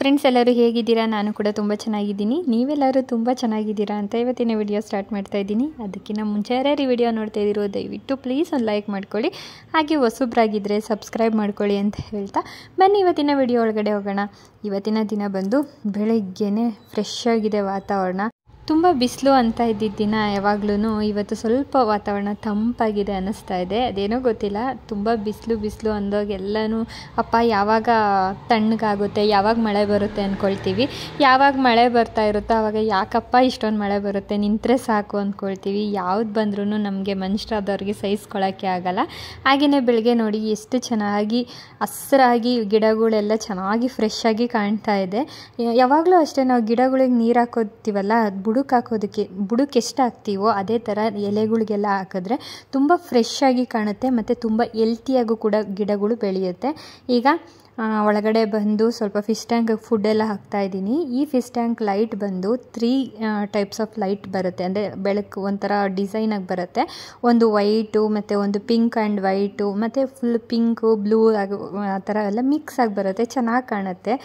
Friends, ಎಲ್ಲರೂ ಹೇಗಿದ್ದೀರಾ? ನಾನು ಕೂಡ ತುಂಬ ಚೆನ್ನಾಗಿದ್ದೀನಿ. ನೀವೆಲ್ಲರೂ ತುಂಬ ಚೆನ್ನಾಗಿದ್ದೀರಾ ಅಂತ ಇವತ್ತಿನ ವಿಡಿಯೋ ಸ್ಟಾರ್ಟ್ ಮಾಡ್ತಾ ಇದ್ದೀನಿ. ಅದಕ್ಕಿಂತ ಮುಂಚೆ ಯಾರ್ಯಾರು ವಿಡಿಯೋ ನೋಡ್ತಾ ಇದ್ದೀರೋ ದಯವಿಟ್ಟು ಪ್ಲೀಸ್ ಒಂದು ಲೈಕ್ ಮಾಡ್ಕೊಳ್ಳಿ, ಹಾಗೆ ಹೊಸಬ್ರಾಗಿದ್ದರೆ ಸಬ್ಸ್ಕ್ರೈಬ್ ಮಾಡ್ಕೊಳ್ಳಿ ಅಂತ ಹೇಳ್ತಾ ಬನ್ನಿ ಇವತ್ತಿನ ವಿಡಿಯೋ ಒಳಗಡೆ ಹೋಗೋಣ. ಇವತ್ತಿನ ದಿನ ಬಂದು ಬೆಳಗ್ಗೆನೇ ಫ್ರೆಶ್ ಆಗಿದೆ ವಾತಾವರಣ. ತುಂಬ ಬಿಸಿಲು ಅಂತ ಇದ್ದಿದ್ದ ದಿನ ಯಾವಾಗ್ಲೂ ಇವತ್ತು ಸ್ವಲ್ಪ ವಾತಾವರಣ ತಂಪಾಗಿದೆ ಅನ್ನಿಸ್ತಾ ಇದೆ. ಅದೇನೋ ಗೊತ್ತಿಲ್ಲ, ತುಂಬ ಬಿಸಿಲು ಅಂದಾಗ ಎಲ್ಲನೂ ಅಪ್ಪ ಯಾವಾಗ ತಣ್ಣಗಾಗುತ್ತೆ, ಯಾವಾಗ ಮಳೆ ಬರುತ್ತೆ ಅಂದ್ಕೊಳ್ತೀವಿ. ಯಾವಾಗ ಮಳೆ ಬರ್ತಾ ಇರುತ್ತೋ ಆವಾಗ ಯಾಕಪ್ಪ ಇಷ್ಟೊಂದು ಮಳೆ ಬರುತ್ತೆ, ನಿಂತರೆ ಸಾಕು ಅಂದ್ಕೊಳ್ತೀವಿ. ಯಾವ್ದು ಬಂದ್ರೂ ನಮಗೆ ಮನುಷ್ಯರಾದವ್ರಿಗೆ ಸಹಿಸ್ಕೊಳ್ಳೋಕ್ಕೆ ಆಗಲ್ಲ. ಹಾಗೆಯೇ ಬೆಳಗ್ಗೆ ನೋಡಿ ಎಷ್ಟು ಚೆನ್ನಾಗಿ ಹಸಿರಾಗಿ ಗಿಡಗಳೆಲ್ಲ ಚೆನ್ನಾಗಿ ಫ್ರೆಶ್ ಆಗಿ ಕಾಣ್ತಾ ಇದೆ. ಯಾವಾಗಲೂ ಅಷ್ಟೇ, ನಾವು ಗಿಡಗಳಿಗೆ ನೀರು ಹಾಕೋತೀವಲ್ಲ, ಬುಡಕ್ಕೆ ಎಷ್ಟು ಹಾಕ್ತೀವೋ ಅದೇ ಥರ ಎಲೆಗಳಿಗೆಲ್ಲ ಹಾಕಿದ್ರೆ ತುಂಬ ಫ್ರೆಶ್ ಆಗಿ ಕಾಣುತ್ತೆ ಮತ್ತು ತುಂಬ ಹೆಲ್ತಿಯಾಗೂ ಕೂಡ ಗಿಡಗಳು ಬೆಳೆಯುತ್ತೆ. ಈಗ ಒಳಗಡೆ ಬಂದು ಸ್ವಲ್ಪ ಫಿಶ್ ಟ್ಯಾಂಕಿಗೆ ಫುಡ್ಡೆಲ್ಲ ಹಾಕ್ತಾಯಿದ್ದೀನಿ. ಈ ಫಿಶ್ ಟ್ಯಾಂಕ್ ಲೈಟ್ ಬಂದು 3 ಟೈಪ್ಸ್ ಆಫ್ ಲೈಟ್ ಬರುತ್ತೆ, ಅಂದರೆ ಬೆಳಕು ಒಂಥರ ಡಿಸೈನಾಗಿ ಬರುತ್ತೆ. ಒಂದು ವೈಟು ಮತ್ತು ಒಂದು ಪಿಂಕ್ ಆ್ಯಂಡ್ ವೈಟು ಮತ್ತು ಫುಲ್ ಪಿಂಕು ಬ್ಲೂ ಆಗಿ ಆ ಥರ ಎಲ್ಲ ಮಿಕ್ಸ್ ಆಗಿ ಬರುತ್ತೆ, ಚೆನ್ನಾಗಿ ಕಾಣುತ್ತೆ.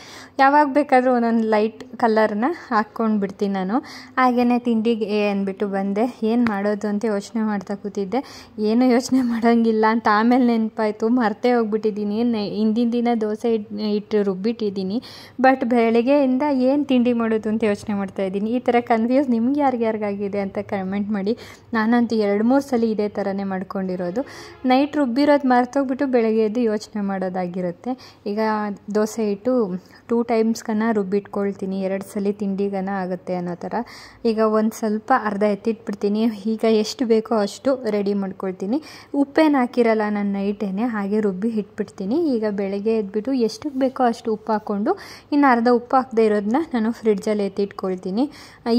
ಯಾವಾಗ ಬೇಕಾದರೂ ಒಂದೊಂದು ಲೈಟ್ ಕಲರ್ನ ಹಾಕ್ಕೊಂಡು ಬಿಡ್ತೀನಿ ನಾನು. ಹಾಗೆಯೇ ತಿಂಡಿಗೆ ಅಂದ್ಬಿಟ್ಟು ಬಂದೆ. ಏನು ಮಾಡೋದು ಅಂತ ಯೋಚನೆ ಮಾಡ್ತಾ ಕೂತಿದ್ದೆ. ಏನು ಯೋಚನೆ ಮಾಡೋಂಗಿಲ್ಲ ಅಂತ ಆಮೇಲೆ ನೆನಪಾಯಿತು, ಮರ್ತೇ ಹೋಗ್ಬಿಟ್ಟಿದ್ದೀನಿ. ಹಿಂದಿನ ದಿನ ದೋಸೆ ಇಟ್ಟು ರುಬ್ಬಿಟ್ಟಿದ್ದೀನಿ, ಬಟ್ ಬೆಳಗ್ಗೆಯಿಂದ ಏನು ತಿಂಡಿ ಮಾಡೋದು ಅಂತ ಯೋಚನೆ ಮಾಡ್ತಾಯಿದ್ದೀನಿ. ಈ ಥರ ಕನ್ಫ್ಯೂಸ್ ನಿಮ್ಗೆ ಯಾರಿಗಾಗಿದೆ ಅಂತ ಕಮೆಂಟ್ ಮಾಡಿ. ನಾನಂತೂ 2-3 ಸಲ ಇದೇ ಥರನೇ ಮಾಡ್ಕೊಂಡಿರೋದು. ನೈಟ್ ರುಬ್ಬಿರೋದು ಮರ್ತೋಗ್ಬಿಟ್ಟು ಬೆಳಗ್ಗೆ ಎದ್ದು ಯೋಚನೆ ಮಾಡೋದಾಗಿರುತ್ತೆ. ಈಗ ದೋಸೆ ಇಟ್ಟು 2 ಟೈಮ್ಸ್ಗನ ರುಬ್ಬಿಟ್ಕೊಳ್ತೀನಿ, 2 ಸಲ ತಿಂಡಿಗನ ಆಗುತ್ತೆ ಅನ್ನೋ ಥರ. ಈಗ ಒಂದು ಸ್ವಲ್ಪ ಅರ್ಧ ಎತ್ತಿಟ್ಬಿಡ್ತೀನಿ. ಈಗ ಎಷ್ಟು ಬೇಕೋ ಅಷ್ಟು ರೆಡಿ ಮಾಡ್ಕೊಳ್ತೀನಿ. ಉಪ್ಪೇನು ಹಾಕಿರಲ್ಲ ನಾನು ನೈಟೇನೆ, ಹಾಗೆ ರುಬ್ಬಿ ಇಟ್ಬಿಡ್ತೀನಿ. ಈಗ ಬೆಳಗ್ಗೆ ಎದ್ಬಿಟ್ಟು ಎಷ್ಟಕ್ಕೆ ಬೇಕೋ ಅಷ್ಟು ಉಪ್ಪು ಹಾಕ್ಕೊಂಡು ಇನ್ನು ಅರ್ಧ ಉಪ್ಪು ಹಾಕದೇ ಇರೋದನ್ನ ನಾನು ಫ್ರಿಡ್ಜಲ್ಲಿ ಎತ್ತಿಟ್ಕೊಳ್ತೀನಿ.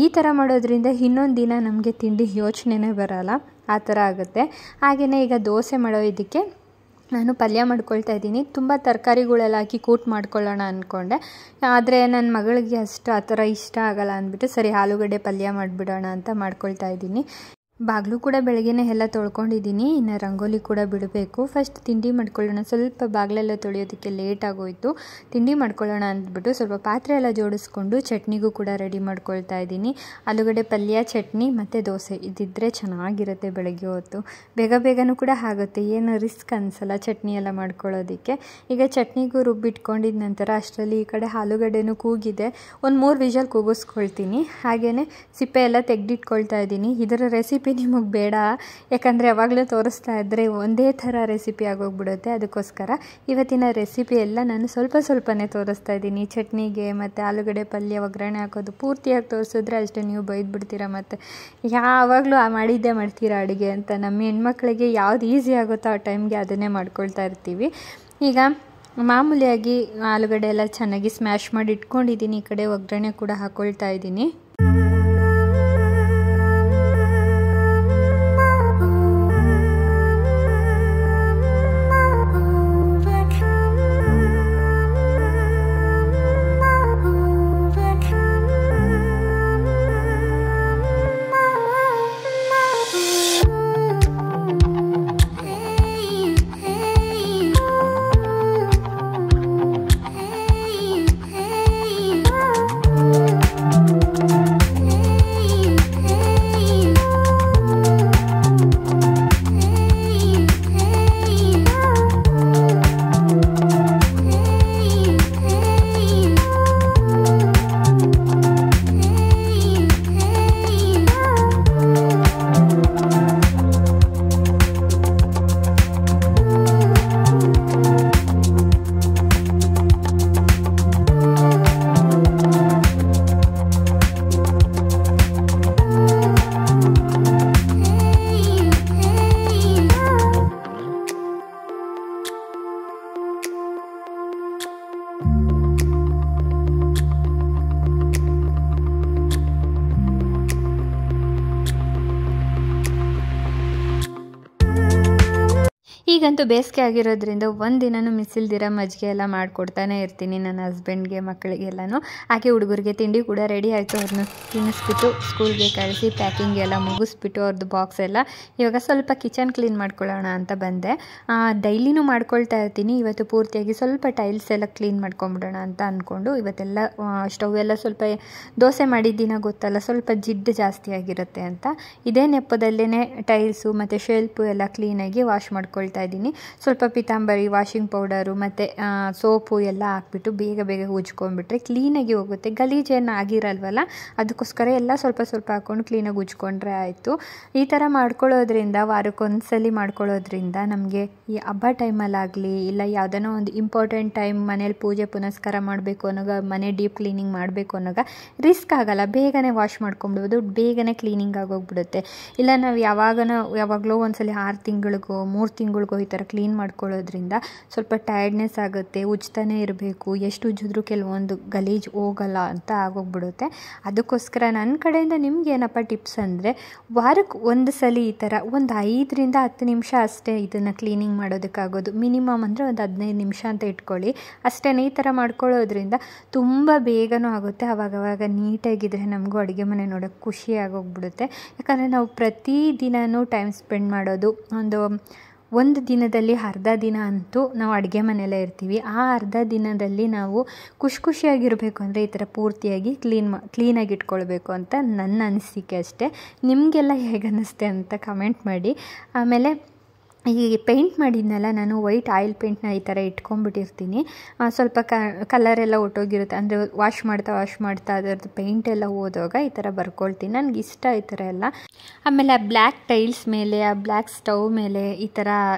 ಈ ಥರ ಮಾಡೋದ್ರಿಂದ ಇನ್ನೊಂದು ದಿನ ನಮಗೆ ತಿಂಡಿ ಯೋಚನೆನೇ ಬರೋಲ್ಲ, ಆ ಥರ ಆಗುತ್ತೆ. ಹಾಗೆಯೇ ಈಗ ದೋಸೆ ಮಾಡೋ ಇದಕ್ಕೆ ನಾನು ಪಲ್ಯ ಮಾಡ್ಕೊಳ್ತಾ ಇದ್ದೀನಿ. ತುಂಬ ತರಕಾರಿಗಳೆಲ್ಲ ಹಾಕಿ ಕೂಟ್ ಮಾಡ್ಕೊಳ್ಳೋಣ ಅಂದ್ಕೊಂಡೆ, ಆದರೆ ನನ್ನ ಮಗಳಿಗೆ ಅಷ್ಟು ಆ ಥರ ಇಷ್ಟ ಆಗಲ್ಲ ಅಂದ್ಬಿಟ್ಟು ಸರಿ ಆಲೂಗಡ್ಡೆ ಪಲ್ಯ ಮಾಡಿಬಿಡೋಣ ಅಂತ ಮಾಡ್ಕೊಳ್ತಾ ಇದ್ದೀನಿ. ಬಾಗಿಲು ಕೂಡ ಬೆಳಗ್ಗೆನೇ ಎಲ್ಲ ತೊಳ್ಕೊಂಡಿದ್ದೀನಿ, ಇನ್ನು ರಂಗೋಲಿ ಕೂಡ ಬಿಡಬೇಕು. ಫಸ್ಟ್ ತಿಂಡಿ ಮಾಡ್ಕೊಳ್ಳೋಣ. ಸ್ವಲ್ಪ ಬಾಗಿಲೆಲ್ಲ ತೊಳೆಯೋದಕ್ಕೆ ಲೇಟ್ ಆಗೋಯಿತು. ತಿಂಡಿ ಮಾಡ್ಕೊಳ್ಳೋಣ ಅಂದ್ಬಿಟ್ಟು ಸ್ವಲ್ಪ ಪಾತ್ರೆ ಎಲ್ಲ ಜೋಡಿಸ್ಕೊಂಡು ಚಟ್ನಿಗೂ ಕೂಡ ರೆಡಿ ಮಾಡ್ಕೊಳ್ತಾ ಇದ್ದೀನಿ. ಆಲೂಗಡ್ಡೆ ಪಲ್ಯ, ಚಟ್ನಿ ಮತ್ತು ದೋಸೆ ಇದಿದ್ದರೆ ಚೆನ್ನಾಗಿರುತ್ತೆ ಬೆಳಗ್ಗೆ ಹೊತ್ತು. ಬೇಗನೂ ಕೂಡ ಆಗುತ್ತೆ, ಏನು ರಿಸ್ಕ್ ಅನಿಸಲ್ಲ ಚಟ್ನಿ ಎಲ್ಲ ಮಾಡ್ಕೊಳ್ಳೋದಕ್ಕೆ. ಈಗ ಚಟ್ನಿಗೂ ರುಬ್ಬಿಟ್ಕೊಂಡಿದ್ದ ನಂತರ ಅಷ್ಟರಲ್ಲಿ ಈ ಕಡೆ ಆಲೂಗಡ್ಡೆನೂ ಕೂಗಿದೆ, ಒಂದು 3 ವಿಷಲ್ ಕೂಗಿಸ್ಕೊಳ್ತೀನಿ. ಹಾಗೆಯೇ ಸಿಪ್ಪೆ ಎಲ್ಲ ತೆಗೆದಿಟ್ಕೊಳ್ತಾ ಇದ್ದೀನಿ. ಇದರ ರೆಸಿಪಿ ನಿಮಗೆ ಬೇಡ, ಯಾಕಂದರೆ ಯಾವಾಗಲೂ ತೋರಿಸ್ತಾ ಇದ್ದರೆ ಒಂದೇ ಥರ ರೆಸಿಪಿ ಆಗೋಗ್ಬಿಡುತ್ತೆ. ಅದಕ್ಕೋಸ್ಕರ ಇವತ್ತಿನ ರೆಸಿಪಿ ಎಲ್ಲ ನಾನು ಸ್ವಲ್ಪನೇ ತೋರಿಸ್ತಾ ಇದ್ದೀನಿ. ಚಟ್ನಿಗೆ ಮತ್ತು ಆಲೂಗಡ್ಡೆ ಪಲ್ಯ ಒಗ್ಗರಣೆ ಹಾಕೋದು ಪೂರ್ತಿಯಾಗಿ ತೋರಿಸಿದ್ರೆ ಅಷ್ಟೇ ನೀವು ಬೈದ್ಬಿಡ್ತೀರಾ, ಮತ್ತು ಯಾವಾಗಲೂ ಮಾಡಿದ್ದೇ ಮಾಡ್ತೀರಾ ಅಡುಗೆ ಅಂತ. ನಮ್ಮ ಹೆಣ್ಮಕ್ಳಿಗೆ ಯಾವ್ದು ಈಸಿ ಆಗುತ್ತೋ ಆ ಟೈಮ್ಗೆ ಅದನ್ನೇ ಮಾಡ್ಕೊಳ್ತಾ ಇರ್ತೀವಿ. ಈಗ ಮಾಮೂಲಿಯಾಗಿ ಆಲೂಗಡ್ಡೆ ಎಲ್ಲ ಚೆನ್ನಾಗಿ ಸ್ಮ್ಯಾಶ್ ಮಾಡಿ ಇಟ್ಕೊಂಡಿದ್ದೀನಿ. ಈ ಕಡೆ ಒಗ್ಗರಣೆ ಕೂಡ ಹಾಕ್ಕೊಳ್ತಾ ಇದ್ದೀನಿ. ಈಗಂತೂ ಬೇಸಿಗೆ ಆಗಿರೋದ್ರಿಂದ ಒಂದಿನೂ ಮಿಸ್ ಇಲ್ದಿರ ಮಜ್ಜಿಗೆ ಎಲ್ಲ ಮಾಡಿಕೊಡ್ತಾನೆ ಇರ್ತೀನಿ ನನ್ನ ಹಸ್ಬೆಂಡ್ಗೆ ಮಕ್ಕಳಿಗೆಲ್ಲನೂ. ಹಾಗೆ ಹುಡುಗರಿಗೆ ತಿಂಡಿ ಕೂಡ ರೆಡಿ ಆಯಿತು. ಅವ್ರನ್ನ ತಿನ್ನಿಸ್ಬಿಟ್ಟು ಸ್ಕೂಲ್ಗೆ ಕಳಿಸಿ ಪ್ಯಾಕಿಂಗ್ ಎಲ್ಲ ಮುಗಿಸ್ಬಿಟ್ಟು ಅವ್ರದ್ದು ಬಾಕ್ಸ್ ಎಲ್ಲ ಇವಾಗ ಸ್ವಲ್ಪ ಕಿಚನ್ ಕ್ಲೀನ್ ಮಾಡ್ಕೊಳ್ಳೋಣ ಅಂತ ಬಂದೆ. ಡೈಲಿನೂ ಮಾಡ್ಕೊಳ್ತಾ ಇರ್ತೀನಿ. ಇವತ್ತು ಪೂರ್ತಿಯಾಗಿ ಸ್ವಲ್ಪ ಟೈಲ್ಸ್ ಎಲ್ಲ ಕ್ಲೀನ್ ಮಾಡ್ಕೊಂಬಿಡೋಣ ಅಂತ ಅಂದ್ಕೊಂಡು ಇವತ್ತೆಲ್ಲ ಸ್ಟವ್ ಎಲ್ಲ ಸ್ವಲ್ಪ ದೋಸೆ ಮಾಡಿದ್ದಿನ ಗೊತ್ತಲ್ಲ, ಸ್ವಲ್ಪ ಜಿಡ್ಡು ಜಾಸ್ತಿ ಆಗಿರುತ್ತೆ ಅಂತ ಇದೇ ನೆಪದಲ್ಲೇ ಟೈಲ್ಸು ಮತ್ತು ಶೆಲ್ಪು ಎಲ್ಲ ಕ್ಲೀನಾಗಿ ವಾಶ್ ಮಾಡ್ಕೊಳ್ತಾ ಇದ್ದೀನಿ. ಸ್ವಲ್ಪ ಪಿತಾಂಬರಿ, ವಾಷಿಂಗ್ ಪೌಡರು ಮತ್ತು ಸೋಪು ಎಲ್ಲ ಹಾಕ್ಬಿಟ್ಟು ಬೇಗ ಬೇಗ ಉಜ್ಕೊಂಡ್ಬಿಟ್ರೆ ಕ್ಲೀನಾಗಿ ಹೋಗುತ್ತೆ. ಗಲೀಜೇನು ಆಗಿರಲ್ವಲ್ಲ, ಅದಕ್ಕೋಸ್ಕರ ಎಲ್ಲ ಸ್ವಲ್ಪ ಸ್ವಲ್ಪ ಹಾಕ್ಕೊಂಡು ಕ್ಲೀನಾಗಿ ಉಜ್ಕೊಂಡ್ರೆ ಆಯಿತು. ಈ ಥರ ಮಾಡ್ಕೊಳ್ಳೋದ್ರಿಂದ, ವಾರಕ್ಕೊಂದ್ಸಲಿ ಮಾಡ್ಕೊಳ್ಳೋದ್ರಿಂದ ನಮಗೆ ಈ ಹಬ್ಬ ಟೈಮಲ್ಲಾಗಲಿ ಇಲ್ಲ ಯಾವುದೋ ಒಂದು ಇಂಪಾರ್ಟೆಂಟ್ ಟೈಮ್ ಮನೇಲಿ ಪೂಜೆ ಪುನಸ್ಕಾರ ಮಾಡಬೇಕು ಅನ್ನೋಗ, ಮನೆ ಡೀಪ್ ಕ್ಲೀನಿಂಗ್ ಮಾಡಬೇಕು ಅನ್ನೋಗ ರಿಸ್ಕ್ ಆಗೋಲ್ಲ. ಬೇಗನೆ ವಾಶ್ ಮಾಡ್ಕೊಂಡ್ಬಿಡ್ಬೋದು, ಬೇಗನೆ ಕ್ಲೀನಿಂಗ್ ಆಗೋಗ್ಬಿಡುತ್ತೆ. ಇಲ್ಲ ನಾವು ಯಾವಾಗಲೋ ಒಂದ್ಸಲಿ 6 ತಿಂಗಳಿಗೋ 3 ತಿಂಗಳಿಗೋ ಈ ಥರ ಕ್ಲೀನ್ ಮಾಡ್ಕೊಳ್ಳೋದ್ರಿಂದ ಸ್ವಲ್ಪ ಟಯರ್ಡ್ನೆಸ್ ಆಗುತ್ತೆ. ಉಜ್ತಾನೆ ಇರಬೇಕು, ಎಷ್ಟು ಉಜ್ಜಿದ್ರೂ ಕೆಲವೊಂದು ಗಲೀಜು ಹೋಗಲ್ಲ ಅಂತ ಆಗೋಗ್ಬಿಡುತ್ತೆ. ಅದಕ್ಕೋಸ್ಕರ ನನ್ನ ಕಡೆಯಿಂದ ನಿಮ್ಗೆ ಏನಪ್ಪ ಟಿಪ್ಸ್ ಅಂದರೆ, ವಾರಕ್ಕೆ ಒಂದು ಸಲ ಈ ಥರ ಒಂದು 5 ರಿಂದ 10 ನಿಮಿಷ ಅಷ್ಟೇ ಇದನ್ನು ಕ್ಲೀನಿಂಗ್ ಮಾಡೋದಕ್ಕಾಗೋದು. ಮಿನಿಮಮ್ ಅಂದರೆ ಒಂದು 15 ನಿಮಿಷ ಅಂತ ಇಟ್ಕೊಳ್ಳಿ ಅಷ್ಟೇ. ಈ ಥರ ಮಾಡ್ಕೊಳ್ಳೋದ್ರಿಂದ ತುಂಬ ಬೇಗನೂ ಆಗುತ್ತೆ. ಆವಾಗವಾಗ ನೀಟಾಗಿದ್ದರೆ ನಮಗೂ ಅಡುಗೆ ಮನೆ ನೋಡೋಕ್ಕೆ ಖುಷಿ ಆಗೋಗ್ಬಿಡುತ್ತೆ. ಯಾಕಂದರೆ ನಾವು ಪ್ರತಿದಿನವೂ ಟೈಮ್ ಸ್ಪೆಂಡ್ ಮಾಡೋದು ಒಂದು ದಿನದಲ್ಲಿ ಅರ್ಧ ದಿನ ಅಂತೂ ನಾವು ಅಡುಗೆ ಮನೆಯಲ್ಲೇ ಇರ್ತೀವಿ. ಆ ಅರ್ಧ ದಿನದಲ್ಲಿ ನಾವು ಖುಷಿಯಾಗಿರಬೇಕು ಅಂದರೆ ಈ ಥರ ಪೂರ್ತಿಯಾಗಿ ಕ್ಲೀನಾಗಿ ಇಟ್ಕೊಳ್ಬೇಕು ಅಂತ ನನ್ನ ಅನಿಸಿಕೆ ಅಷ್ಟೇ. ನಿಮಗೆಲ್ಲ ಹೇಗೆ ಅನ್ನಿಸ್ತೆ ಅಂತ ಕಮೆಂಟ್ ಮಾಡಿ. ಆಮೇಲೆ ಈ ಪೇಂಟ್ ಮಾಡಿದ್ನಲ್ಲ, ನಾನು ವೈಟ್ ಆಯಿಲ್ ಪೇಂಟ್ನ ಈ ಥರ ಇಟ್ಕೊಂಡ್ಬಿಟ್ಟಿರ್ತೀನಿ. ಸ್ವಲ್ಪ ಕಲರೆಲ್ಲ ಒಟ್ಟೋಗಿರುತ್ತೆ ಅಂದರೆ ವಾಶ್ ಮಾಡ್ತಾ ಅದರದ್ದು ಪೇಂಟೆಲ್ಲ ಹೋದಾಗ ಈ ಥರ ಬರ್ಕೊಳ್ತೀನಿ. ನನಗೆ ಇಷ್ಟ ಈ ಥರ ಎಲ್ಲ. ಆಮೇಲೆ ಆ ಬ್ಲ್ಯಾಕ್ ಟೈಲ್ಸ್ ಮೇಲೆ, ಆ ಬ್ಲ್ಯಾಕ್ ಸ್ಟವ್ ಮೇಲೆ ಈ ಥರ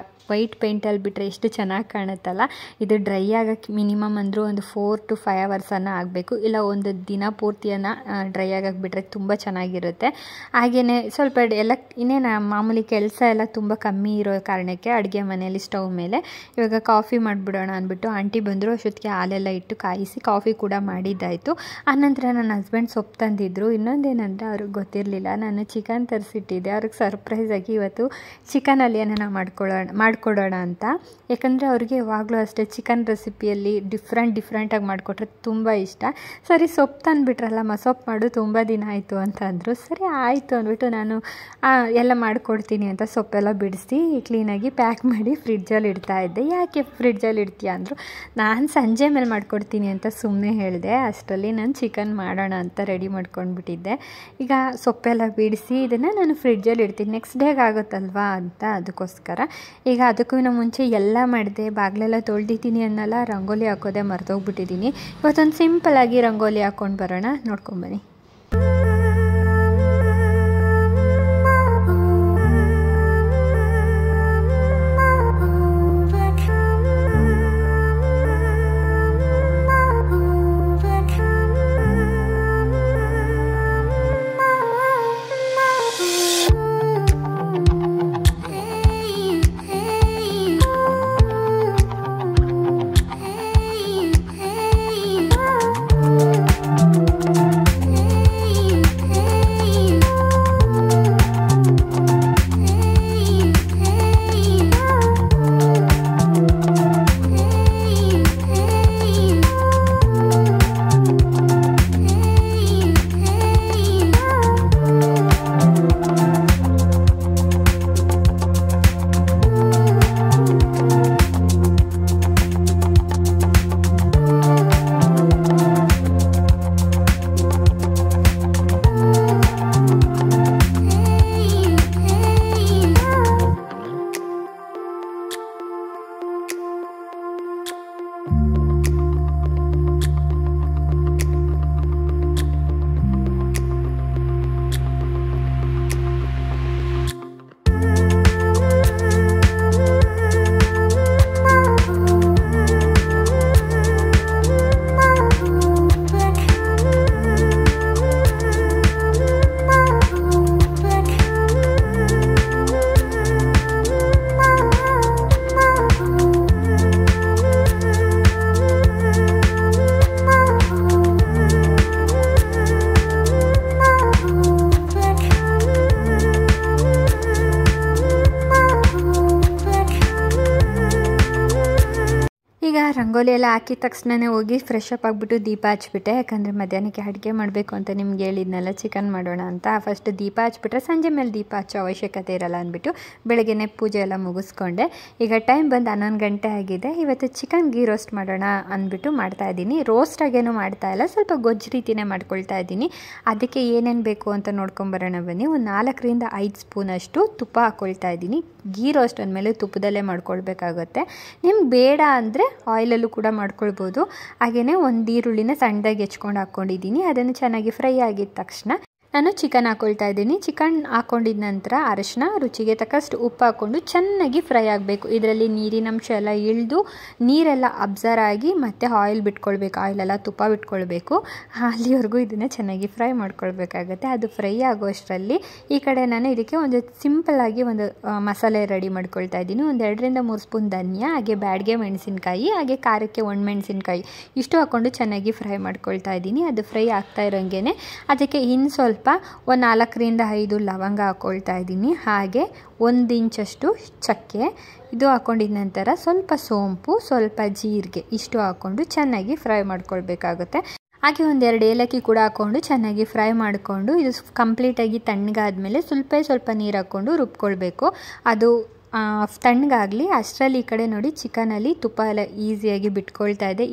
ವೈಟ್ ಪೇಂಟಲ್ಲಿ ಬಿಟ್ಟರೆ ಎಷ್ಟು ಚೆನ್ನಾಗಿ ಕಾಣುತ್ತಲ್ಲ. ಇದು ಡ್ರೈ ಆಗೋಕ್ಕೆ ಮಿನಿಮಮ್ ಅಂದರೂ ಒಂದು 4 to 5 ಅವರ್ಸನ್ನು ಆಗಬೇಕು. ಇಲ್ಲ ಒಂದು ದಿನ ಪೂರ್ತಿಯನ್ನು ಡ್ರೈ ಆಗೋಕ್ಕೆ ಬಿಟ್ಟರೆ ತುಂಬ ಚೆನ್ನಾಗಿರುತ್ತೆ. ಹಾಗೆಯೇ ಸ್ವಲ್ಪ ಎಲ್ಲ ಇನ್ನೇನು ಮಾಮೂಲಿ ಕೆಲಸ ಎಲ್ಲ ತುಂಬ ಕಮ್ಮಿ ಇರೋ ಕಾರಣಕ್ಕೆ ಅಡುಗೆ ಮನೆಯಲ್ಲಿ ಸ್ಟವ್ ಮೇಲೆ ಇವಾಗ ಕಾಫಿ ಮಾಡಿಬಿಡೋಣ ಅಂದ್ಬಿಟ್ಟು ಆಂಟಿ ಬಂದರು. ಅಷ್ಟೊತ್ತಿಗೆ ಹಾಲೆಲ್ಲ ಇಟ್ಟು ಕಾಯಿಸಿ ಕಾಫಿ ಕೂಡ ಮಾಡಿದ್ದಾಯಿತು. ಆನಂತರ ನನ್ನ ಹಸ್ಬೆಂಡ್ ಸೊಪ್ಪು ತಂದಿದ್ದರು. ಇನ್ನೊಂದೇನೆಂದರೆ ಅವ್ರಿಗೆ ಗೊತ್ತಿರಲಿಲ್ಲ, ನಾನು ಚಿಕನ್ ತರಿಸಿಟ್ಟಿದ್ದೆ. ಅವ್ರಿಗೆ ಸರ್ಪ್ರೈಸಾಗಿ ಇವತ್ತು ಚಿಕನಲ್ಲಿ ಏನಾನ ಮಾಡಿಕೊಡೋಣ ಅಂತ. ಯಾಕಂದರೆ ಅವ್ರಿಗೆ ಯಾವಾಗಲೂ ಅಷ್ಟೇ ಚಿಕನ್ ರೆಸಿಪಿಯಲ್ಲಿ ಡಿಫ್ರೆಂಟಾಗಿ ಮಾಡಿಕೊಟ್ರೆ ತುಂಬ ಇಷ್ಟ. ಸರಿ ಸೊಪ್ಪು ತಂದುಬಿಟ್ರಲ್ಲಮ್ಮ, ಸೊಪ್ಪು ಮಾಡು, ತುಂಬ ದಿನ ಆಯಿತು ಅಂತ ಅಂದರು. ಸರಿ ಆಯಿತು ಅಂದ್ಬಿಟ್ಟು ನಾನು ಎಲ್ಲ ಮಾಡಿಕೊಡ್ತೀನಿ ಅಂತ ಸೊಪ್ಪೆಲ್ಲ ಬಿಡಿಸಿ ಕ್ಲೀನಾಗಿ ಪ್ಯಾಕ್ ಮಾಡಿ ಫ್ರಿಡ್ಜಲ್ಲಿ ಇಡ್ತಾಯಿದ್ದೆ. ಯಾಕೆ ಫ್ರಿಡ್ಜಲ್ಲಿ ಇಡ್ತೀಯಾ ಅಂದರು. ನಾನು ಸಂಜೆ ಮೇಲೆ ಮಾಡಿಕೊಡ್ತೀನಿ ಅಂತ ಸುಮ್ಮನೆ ಹೇಳಿದೆ. ಅಷ್ಟರಲ್ಲಿ ನಾನು ಚಿಕನ್ ಮಾಡೋಣ ಅಂತ ರೆಡಿ ಮಾಡ್ಕೊಂಡ್ಬಿಟ್ಟಿದ್ದೆ. ಈಗ ಸೊಪ್ಪೆಲ್ಲ ಬಿಡಿಸಿ ಇದನ್ನು ನಾನು ಫ್ರಿಡ್ಜಲ್ಲಿ ಇಡ್ತೀನಿ, ನೆಕ್ಸ್ಟ್ ಡೇಗೆ ಆಗುತ್ತಲ್ವಾ ಅಂತ. ಅದಕ್ಕೋಸ್ಕರ ಈಗ ಅದಕ್ಕೂ ಮುಂಚೆ ಎಲ್ಲ ಮಾಡಿದೆ. ಬಾಗಿಲೆಲ್ಲ ತೊಳೆದಿದ್ದೀನಿ ಅನ್ನಲ್ಲ, ರಂಗೋಲಿ ಹಾಕೋದೆ ಮರ್ತೋಗ್ಬಿಟ್ಟಿದ್ದೀನಿ. ಇವತ್ತೊಂದು ಸಿಂಪಲ್ಲಾಗಿ ರಂಗೋಲಿ ಹಾಕ್ಕೊಂಡು ಬರೋಣ, ನೋಡ್ಕೊಂಬನ್ನಿ. ರಂಗೋಲಿ ಎಲ್ಲ ಹಾಕಿದ ತಕ್ಷಣವೇ ಹೋಗಿ ಫ್ರೆಶ್ ಅಪ್ ಆಗಿಬಿಟ್ಟು ದೀಪ ಹಚ್ಬಿಟ್ಟೆ. ಯಾಕಂದರೆ ಮಧ್ಯಾಹ್ನಕ್ಕೆ ಅಡುಗೆ ಮಾಡಬೇಕು ಅಂತ ನಿಮ್ಗೆ ಹೇಳಿದ್ನಲ್ಲ, ಚಿಕನ್ ಮಾಡೋಣ ಅಂತ. ಫಸ್ಟ್ ದೀಪ ಹಚ್ಬಿಟ್ರೆ ಸಂಜೆ ಮೇಲೆ ದೀಪ ಹಚ್ಚೋ ಅವಶ್ಯಕತೆ ಇರಲ್ಲ ಅಂದ್ಬಿಟ್ಟು ಬೆಳಗ್ಗೆನೇ ಪೂಜೆ ಎಲ್ಲ ಮುಗಿಸ್ಕೊಂಡೆ. ಈಗ ಟೈಮ್ ಬಂದು 11 ಗಂಟೆ ಆಗಿದೆ. ಇವತ್ತು ಚಿಕನ್ ಗೀ ರೋಸ್ಟ್ ಮಾಡೋಣ ಅಂದ್ಬಿಟ್ಟು ಮಾಡ್ತಾಯಿದ್ದೀನಿ. ರೋಸ್ಟಾಗೇನು ಮಾಡ್ತಾಯಿಲ್ಲ, ಸ್ವಲ್ಪ ಗೊಜ್ಜು ರೀತಿಯೇ ಮಾಡ್ಕೊಳ್ತಾ ಇದ್ದೀನಿ. ಅದಕ್ಕೆ ಏನೇನು ಬೇಕು ಅಂತ ನೋಡ್ಕೊಂಬರೋಣ ಬನ್ನಿ. ಒಂದು 4ರಿಂದ 5 ಸ್ಪೂನಷ್ಟು ತುಪ್ಪ ಹಾಕ್ಕೊಳ್ತಾ ಇದ್ದೀನಿ. ಗೀ ರೋಸ್ಟ್ ಅಂದಮೇಲೆ ತುಪ್ಪದಲ್ಲೇ ಮಾಡ್ಕೊಳ್ಬೇಕಾಗುತ್ತೆ. ನಿಮ್ಗೆ ಬೇಡ ಅಂದರೆ ಆಯಿಲಲ್ಲೂ ಕೂಡ ಮಾಡ್ಕೊಳ್ಬೋದು. ಹಾಗೆಯೇ ಒಂದು ಈರುಳ್ಳಿನ ಸಣ್ಣದಾಗಿ ಹೆಚ್ಕೊಂಡು ಹಾಕ್ಕೊಂಡಿದ್ದೀನಿ. ಅದನ್ನು ಚೆನ್ನಾಗಿ ಫ್ರೈ ಆಗಿದ ತಕ್ಷಣ ನಾನು ಚಿಕನ್ ಹಾಕ್ಕೊಳ್ತಾ ಇದ್ದೀನಿ. ಚಿಕನ್ ಹಾಕ್ಕೊಂಡಿದ ನಂತರ ಅರಿಶಿನ, ರುಚಿಗೆ ತಕ್ಕಷ್ಟು ಉಪ್ಪು ಹಾಕ್ಕೊಂಡು ಚೆನ್ನಾಗಿ ಫ್ರೈ ಆಗಬೇಕು. ಇದರಲ್ಲಿ ನೀರಿನಂಶ ಎಲ್ಲ ಇಳಿದು ನೀರೆಲ್ಲ ಅಬ್ಸರ್ವ್ ಆಗಿ ಮತ್ತು ಆಯಿಲ್ ಬಿಟ್ಕೊಳ್ಬೇಕು, ಆಯಿಲೆಲ್ಲ ತುಪ್ಪ ಬಿಟ್ಕೊಳ್ಬೇಕು. ಅಲ್ಲಿವರೆಗೂ ಇದನ್ನು ಚೆನ್ನಾಗಿ ಫ್ರೈ ಮಾಡ್ಕೊಳ್ಬೇಕಾಗತ್ತೆ. ಅದು ಫ್ರೈ ಆಗೋಷ್ಟರಲ್ಲಿ ಈ ಕಡೆ ನಾನು ಇದಕ್ಕೆ ಒಂದು ಸಿಂಪಲ್ಲಾಗಿ ಒಂದು ಮಸಾಲೆ ರೆಡಿ ಮಾಡ್ಕೊಳ್ತಾ ಇದ್ದೀನಿ. ಒಂದು 2ರಿಂದ 3 ಸ್ಪೂನ್ ಧನಿಯಾ, ಹಾಗೆ ಬ್ಯಾಡಗೆ ಮೆಣಸಿನ್ಕಾಯಿ, ಹಾಗೆ ಖಾರಕ್ಕೆ ಒಣಮೆಣಸಿನ್ಕಾಯಿ ಇಷ್ಟು ಹಾಕ್ಕೊಂಡು ಚೆನ್ನಾಗಿ ಫ್ರೈ ಮಾಡ್ಕೊಳ್ತಾ ಇದ್ದೀನಿ. ಅದು ಫ್ರೈ ಆಗ್ತಾ ಇರೋಂಗೆ ಅದಕ್ಕೆ ಇನ್ನು ಸ್ವಲ್ಪ ಒಂದು 4ರಿಂದ 5 ಲವಂಗ ಹಾಕ್ಕೊಳ್ತಾ ಇದ್ದೀನಿ. ಹಾಗೆ 1 ಇಂಚಷ್ಟು ಚಕ್ಕೆ ಇದು ಹಾಕ್ಕೊಂಡಿದ ನಂತರ ಸ್ವಲ್ಪ ಸೋಂಪು, ಸ್ವಲ್ಪ ಜೀರಿಗೆ ಇಷ್ಟು ಹಾಕ್ಕೊಂಡು ಚೆನ್ನಾಗಿ ಫ್ರೈ ಮಾಡ್ಕೊಳ್ಬೇಕಾಗುತ್ತೆ. ಹಾಗೆ 1-2 ಏಲಕ್ಕಿ ಕೂಡ ಹಾಕ್ಕೊಂಡು ಚೆನ್ನಾಗಿ ಫ್ರೈ ಮಾಡಿಕೊಂಡು ಇದು ಕಂಪ್ಲೀಟಾಗಿ ತಣ್ಣಗಾದ್ಮೇಲೆ ಸ್ವಲ್ಪ ನೀರು ಹಾಕ್ಕೊಂಡು ರುಬ್ಕೊಳ್ಬೇಕು. ಅದು ತಣ್ಣಗಾಗಲಿ ಅಷ್ಟರಲ್ಲಿ ಈ ಕಡೆ ನೋಡಿ ಚಿಕನಲ್ಲಿ ತುಪ್ಪ ಎಲ್ಲ ಈಸಿಯಾಗಿ ಬಿಟ್ಕೊಳ್ತಾ ಇದೆ.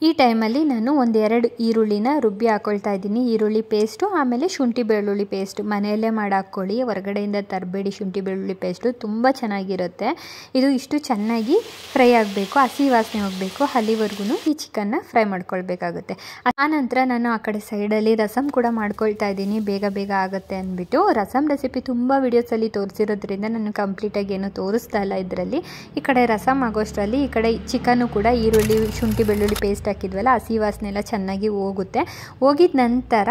ಈ ಟೈಮಲ್ಲಿ ನಾನು 1-2 ಈರುಳ್ಳಿನ ರುಬ್ಬಿ ಹಾಕ್ಕೊಳ್ತಾ ಇದ್ದೀನಿ. ಈರುಳ್ಳಿ ಪೇಸ್ಟು, ಆಮೇಲೆ ಶುಂಠಿ ಬೆಳ್ಳುಳ್ಳಿ ಪೇಸ್ಟು ಮನೆಯಲ್ಲೇ ಮಾಡಿ ಹಾಕ್ಕೊಳ್ಳಿ, ಹೊರಗಡೆಯಿಂದ ತರಬೇಡಿ. ಶುಂಠಿ ಬೆಳ್ಳುಳ್ಳಿ ಪೇಸ್ಟು ತುಂಬ ಚೆನ್ನಾಗಿರುತ್ತೆ. ಇದು ಇಷ್ಟು ಚೆನ್ನಾಗಿ ಫ್ರೈ ಆಗಬೇಕು, ಹಸಿ ವಾಸನೆ ಹೋಗಬೇಕು, ಅಲ್ಲಿವರೆಗೂ ಈ ಚಿಕನ್ನ ಫ್ರೈ ಮಾಡ್ಕೊಳ್ಬೇಕಾಗುತ್ತೆ. ಆನಂತರ ನಾನು ಆ ಕಡೆ ಸೈಡಲ್ಲಿ ರಸಮ್ ಕೂಡ ಮಾಡ್ಕೊಳ್ತಾ ಇದ್ದೀನಿ, ಬೇಗ ಆಗುತ್ತೆ ಅಂದ್ಬಿಟ್ಟು. ರಸಮ್ ರೆಸಿಪಿ ತುಂಬ ವೀಡಿಯೋಸಲ್ಲಿ ತೋರಿಸಿರೋದ್ರಿಂದ ನಾನು ಕಂಪ್ಲೀಟಾಗಿ ಏನೂ ತೋರಿಸ್ತಾ ಇಲ್ಲ ಇದರಲ್ಲಿ. ಈ ಕಡೆ ರಸಮ್ ಆಗೋಷ್ಟರಲ್ಲಿ ಈ ಕಡೆ ಚಿಕನ್ನು ಕೂಡ ಈರುಳ್ಳಿ ಶುಂಠಿ ಬೆಳ್ಳುಳ್ಳಿ ಪೇಸ್ಟ್ ಹಾಕಿದ್ವಲ್ಲ, ಹಸಿ ವಾಸನೆ ಎಲ್ಲ ಚೆನ್ನಾಗಿ ಹೋಗುತ್ತೆ. ಹೋಗಿದ ನಂತರ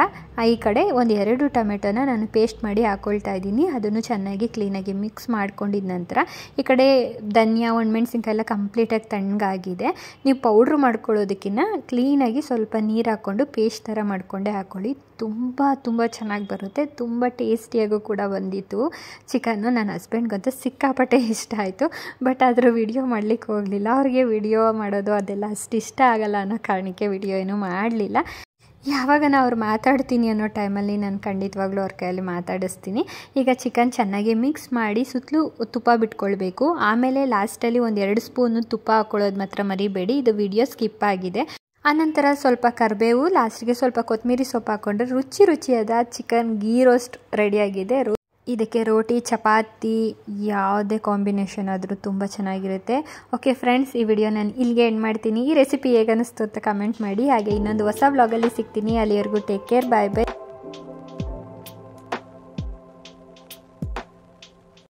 ಈ ಕಡೆ 1-2 ಟೊಮೆಟೊನ ನಾನು ಪೇಸ್ಟ್ ಮಾಡಿ ಹಾಕ್ಕೊಳ್ತಾ ಇದ್ದೀನಿ. ಅದನ್ನು ಚೆನ್ನಾಗಿ ಕ್ಲೀನಾಗಿ ಮಿಕ್ಸ್ ಮಾಡ್ಕೊಂಡಿದ ನಂತರ ಈ ಕಡೆ ಧನಿಯಾ, ಒಣಮೆಣಸಿನ್ಕಾಯಿ ಎಲ್ಲ ಕಂಪ್ಲೀಟಾಗಿ ತಣ್ಣಗಾಗಿದೆ. ನೀವು ಪೌಡ್ರ್ ಮಾಡ್ಕೊಳ್ಳೋದಕ್ಕಿಂತ ಕ್ಲೀನಾಗಿ ಸ್ವಲ್ಪ ನೀರು ಹಾಕ್ಕೊಂಡು ಪೇಸ್ಟ್ ಥರ ಮಾಡಿಕೊಂಡೇ ಹಾಕ್ಕೊಳ್ಳಿ. ತುಂಬ ಚೆನ್ನಾಗಿ ಬರುತ್ತೆ, ತುಂಬ ಟೇಸ್ಟಿಯಾಗೂ ಕೂಡ ಬಂದಿತ್ತು ಚಿಕನ್ನು. ನನ್ನ ಹಸ್ಬೆಂಡ್ಗಂತೂ ಸಿಕ್ಕಾಪಟ್ಟೆ ಇಷ್ಟ ಆಯಿತು. ಬಟ್ ಅದರ ವಿಡಿಯೋ ಮಾಡಲಿಕ್ಕೆ ಹೋಗಲಿಲ್ಲ, ಅವ್ರಿಗೆ ವಿಡಿಯೋ ಮಾಡೋದು ಅದೆಲ್ಲ ಅಷ್ಟು ಇಷ್ಟ ಆಗಲ್ಲ ಅನ್ನೋ ಕಾರಣಕ್ಕೆ ವಿಡಿಯೋ ಏನೂ ಮಾಡಲಿಲ್ಲ. ಯಾವಾಗ ಅವ್ರು ಮಾತಾಡ್ತೀನಿ ಅನ್ನೋ ಟೈಮಲ್ಲಿ ನಾನು ಖಂಡಿತವಾಗ್ಲೂ ಅವ್ರ ಕೈಯಲ್ಲಿ ಮಾತಾಡಿಸ್ತೀನಿ. ಈಗ ಚಿಕನ್ ಚೆನ್ನಾಗಿ ಮಿಕ್ಸ್ ಮಾಡಿ ಸುತ್ತಲೂ ತುಪ್ಪ ಬಿಟ್ಕೊಳ್ಬೇಕು. ಆಮೇಲೆ ಲಾಸ್ಟಲ್ಲಿ 1-2 ಸ್ಪೂನು ತುಪ್ಪ ಹಾಕ್ಕೊಳ್ಳೋದು ಮಾತ್ರ ಮರಿಬೇಡಿ, ಇದು ವಿಡಿಯೋ ಸ್ಕಿಪ್ ಆಗಿದೆ. ಆನಂತರ ಸ್ವಲ್ಪ ಕರಿಬೇವು, ಲಾಸ್ಟಿಗೆ ಸ್ವಲ್ಪ ಕೊತ್ತಂಬರಿ ಸೊಪ್ಪು ಹಾಕ್ಕೊಂಡ್ರೆ ರುಚಿಯಾದ ಚಿಕನ್ ಗೀ ರೋಸ್ಟ್ ರೆಡಿಯಾಗಿದೆ. ಇದಕ್ಕೆ ರೋಟಿ, ಚಪಾತಿ ಯಾವುದೇ ಕಾಂಬಿನೇಷನ್ ಆದರೂ ತುಂಬ ಚೆನ್ನಾಗಿರುತ್ತೆ. ಓಕೆ ಫ್ರೆಂಡ್ಸ್, ಈ ವಿಡಿಯೋ ನಾನು ಇಲ್ಲಿಗೆ ಎಂಡ್ ಮಾಡ್ತೀನಿ. ಈ ರೆಸಿಪಿ ಹೇಗೆ ಅನ್ನಿಸ್ತು ಅಂತ ಕಮೆಂಟ್ ಮಾಡಿ. ಹಾಗೆ ಇನ್ನೊಂದು ಹೊಸ ವ್ಲಾಗಲ್ಲಿ ಸಿಗ್ತೀನಿ. ಅಲ್ಲಿವರೆಗೂ ಟೇಕ್ ಕೇರ್, ಬಾಯ್.